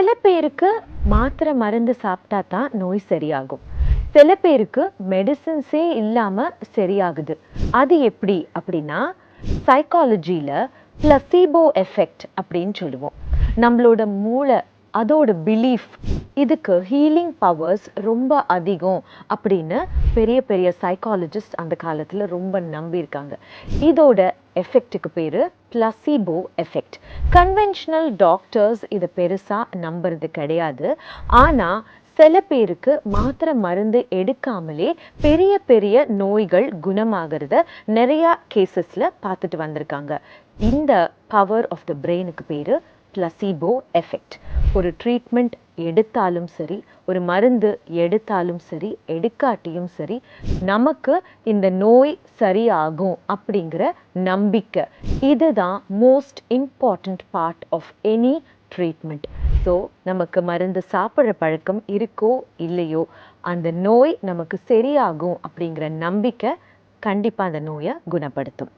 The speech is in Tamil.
சில பேருக்கு மாத்திரை மருந்து சாப்பிட்டா தான் நோய் சரியாகும். சில பேருக்கு மெடிசின்ஸே இல்லாம சரியாகுது. அது எப்படி அப்படின்னா, சைக்காலஜில பிளசீபோ எஃபெக்ட் அப்படின்னு சொல்லுவோம். நம்மளோட மூளை அதோட பிலீஃப் இதுக்கு ஹீலிங் பவர்ஸ் ரொம்ப அதிகம் அப்படின்னு பெரிய பெரிய சைக்காலஜிஸ்ட் அந்த காலத்தில் ரொம்ப நம்பியிருக்காங்க. இதோட எஃபெக்ட்டுக்கு பேர் பிளசீபோ எஃபெக்ட். கன்வென்ஷனல் டாக்டர்ஸ் இதை பெருசாக நம்புறது கிடையாது. ஆனால் சில பேருக்கு மாத்திரை மருந்து எடுக்காமலே பெரிய பெரிய நோய்கள் குணமாகிறத நிறையா கேசஸில் பார்த்துட்டு வந்திருக்காங்க. இந்த பவர் ஆஃப் த பிரெயினுக்கு பேர் பிளசீபோ எஃபெக்ட். ஒரு ட்ரீட்மெண்ட் எடுத்தாலும் சரி, ஒரு மருந்து எடுத்தாலும் சரி, எடுக்காட்டியும் சரி, நமக்கு இந்த நோய் சரியாகும் அப்படிங்கிற நம்பிக்கை, இதுதான் most important part of any treatment. So நமக்கு மருந்து சாப்பிட்ற பழக்கம் இருக்கோ இல்லையோ, அந்த நோய் நமக்கு சரியாகும் அப்படிங்கிற நம்பிக்கை கண்டிப்பாக அந்த நோயை குணப்படுத்தும்.